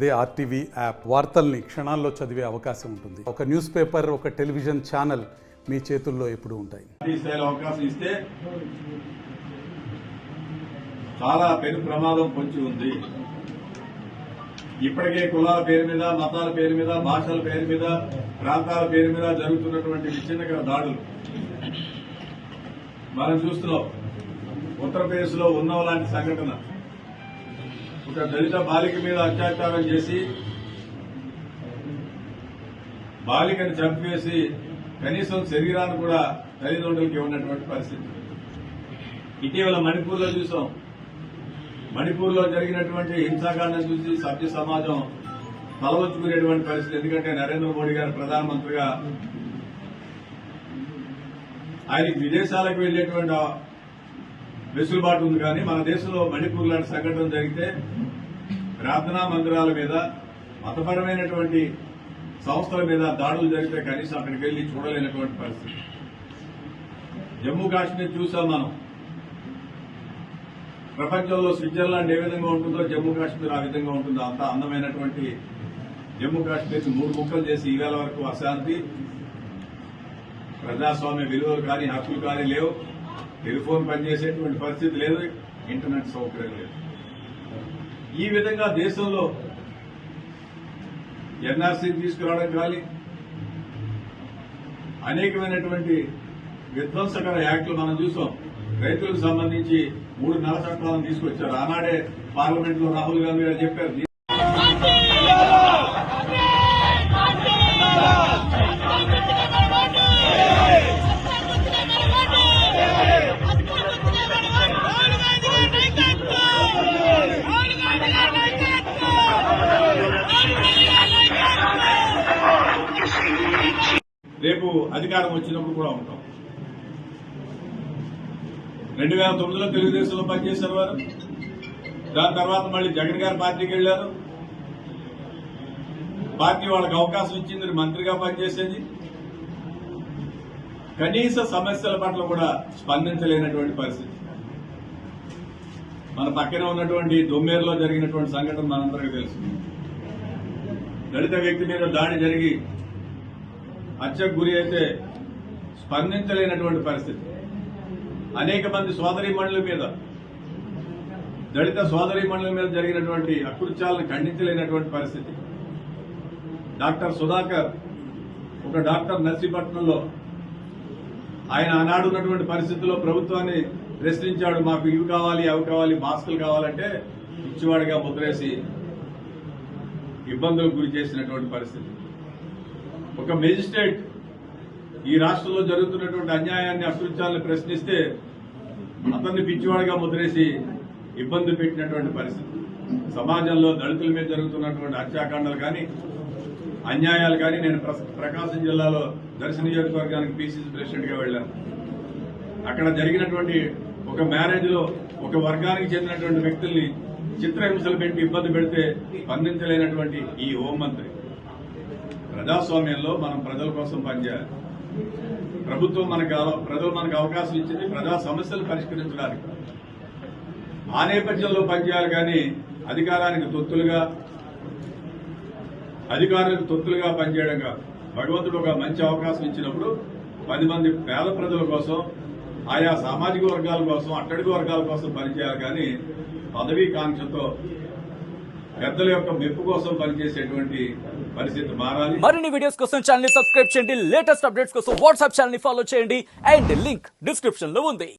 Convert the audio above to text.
అదే RTV app వార్తల్ని క్షణాల్లో చదివే అవకాశం ఉంటుంది. ఒక న్యూస్ పేపర్, ఒక టెలివిజన్ ఛానల్ మీ చేతుల్లో ఎప్పుడూ ఉంటాయి. అవకాశం ఇస్తే చాలా పెను ప్రమాదం పొంచి ఉంది. ఇప్పటికే కులాల పేరు మీద, మతాల పేరు మీద, భాషల పేరు మీద, ప్రాంతాల పేరు మీద జరుగుతున్నటువంటి విచ్ఛిన్నకర దాడులు మనం చూస్తున్నాం. ఉత్తరప్రదేశ్ లో ఉన్నవ లాంటి సంఘటన, ఒక దళిత బాలిక మీద అత్యాచారం చేసి బాలికను చంపేసి కనీసం శరీరాన్ని కూడా తల్లిదండ్రులకి ఇవ్వనటువంటి పరిస్థితి. ఇటీవల మణిపూర్ లో చూసాం. మణిపూర్ లో జరిగినటువంటి హింసాకాండం చూసి సభ్య సమాజం తలవంచుకునేటువంటి పరిస్థితి. ఎందుకంటే నరేంద్ర మోడీ గారు ప్రధానమంత్రిగా ఆయనకి విదేశాలకు వెళ్లేటువంటి వెసులుబాటు ఉంది. కానీ మన దేశంలో మణిపూర్ లాంటి సంఘటన జరిగితే ప్రార్థనా మందిరాల మీద, మతపరమైనటువంటి సంస్థల మీద దాడులు జరిగితే కనీసం అక్కడికి వెళ్లి చూడలేనటువంటి పరిస్థితి. జమ్మూ కాశ్మీర్ చూసాం మనం. ప్రపంచంలో స్విట్జర్లాండ్ ఏ విధంగా ఉంటుందో జమ్మూ కాశ్మీర్ ఆ విధంగా ఉంటుందో. అంత అందమైనటువంటి జమ్మూ కాశ్మీర్ 3 ముక్కలు చేసి ఈవేళ వరకు అశాంతి, ప్రజాస్వామ్య విలువలు కానీ హక్కులు కానీ లేవు. టెలిఫోన్ పనిచేసేటువంటి పరిస్థితి లేదు, ఇంటర్నెట్ సౌకర్యం లేదు. ఈ విధంగా దేశంలో ఎన్ఆర్సీని తీసుకురావడం కానీ అనేకమైనటువంటి విధ్వంసకర యాక్టులు మనం చూసాం. రైతులకు సంబంధించి 3 నల్ల చట్టాలను తీసుకొచ్చారు. ఆనాడే పార్లమెంట్ లో రాహుల్ గాంధీ గారు చెప్పారు, రేపు అధికారం వచ్చినప్పుడు కూడా ఉంటాం. 2009లో తెలుగుదేశంలో పనిచేశారు వారు. దాని తర్వాత మళ్ళీ జగన్ గారి పార్టీకి వెళ్లారు. పార్టీ వాళ్ళకి అవకాశం ఇచ్చింది మంత్రిగా పనిచేసేది. కనీస సమస్యల పట్ల కూడా స్పందించలేనటువంటి పరిస్థితి. మన పక్కన ఉన్నటువంటి దొమ్మేరులో జరిగినటువంటి సంఘటన మనందరికీ తెలుసు. దళిత వ్యక్తి మీద దాడి జరిగి హత్యకు గురి అయితే స్పందించలేనటువంటి పరిస్థితి. అనేక మంది సోదరీమణుల మీద, దళిత సోదరీమణుల మీద జరిగినటువంటి అకృత్యాలను ఖండించలేనటువంటి పరిస్థితి. డాక్టర్ సుధాకర్, ఒక డాక్టర్ నర్సీపట్నంలో, ఆయన ఆనాడు ఉన్నటువంటి పరిస్థితుల్లో ప్రభుత్వాన్ని ప్రశ్నించాడు. మాకు ఇవి కావాలి, అవి కావాలి, మాస్కులు కావాలంటే ఇచ్చివాడిగా ముద్రేసి ఇబ్బందులకు గురి చేసినటువంటి పరిస్థితి. ఒక మెజిస్ట్రేట్ ఈ రాష్ట్రంలో జరుగుతున్నటువంటి అన్యాయాన్ని, అకృత్యాలను ప్రశ్నిస్తే అతన్ని పిచ్చివాడిగా ముద్రేసి ఇబ్బంది పెట్టినటువంటి పరిస్థితి. సమాజంలో దళితుల మీద జరుగుతున్నటువంటి హత్యాకాండాలు కానీ, అన్యాయాలు కానీ, నేను ప్రకాశం జిల్లాలో దర్శన నియోజకవర్గానికి పీసీసీ ప్రెసిడెంట్ గా వెళ్లాను. అక్కడ జరిగినటువంటి ఒక మ్యారేజ్ లో ఒక వర్గానికి చెందినటువంటి వ్యక్తుల్ని చిత్రహింసలు పెట్టి ఇబ్బంది పెడితే స్పందించలేనటువంటి ఈ హోంమంత్రి. ప్రజాస్వామ్యంలో మనం ప్రజల కోసం పనిచేయాలి. ప్రభుత్వం ప్రజలు మనకు అవకాశం ఇచ్చింది ప్రజా సమస్యలు పరిష్కరించడానికి. ఆ నేపథ్యంలో పనిచేయాలి. కానీ అధికారులకు తొత్తులుగా పనిచేయడం కాదు. భగవంతుడు ఒక మంచి అవకాశం ఇచ్చినప్పుడు 10 మంది పేద ప్రజల కోసం, ఆయా సామాజిక వర్గాల కోసం, అట్టడుగు వర్గాల కోసం పనిచేయాలి. కానీ పదవీ కాంక్షతో పెద్దల యొక్క మెప్పు కోసం పనిచేసేటువంటి పరిస్థితి మారాలి. మరిన్ని వీడియోస్ కోసం ఛానల్ ని సబ్స్క్రైబ్ చేయండి. లేటెస్ట్ అప్డేట్స్ కోసం వాట్సాప్ ఛానల్ ని ఫాలో చేయండి. అండ్ లింక్ డిస్క్రిప్షన్ లో ఉంది.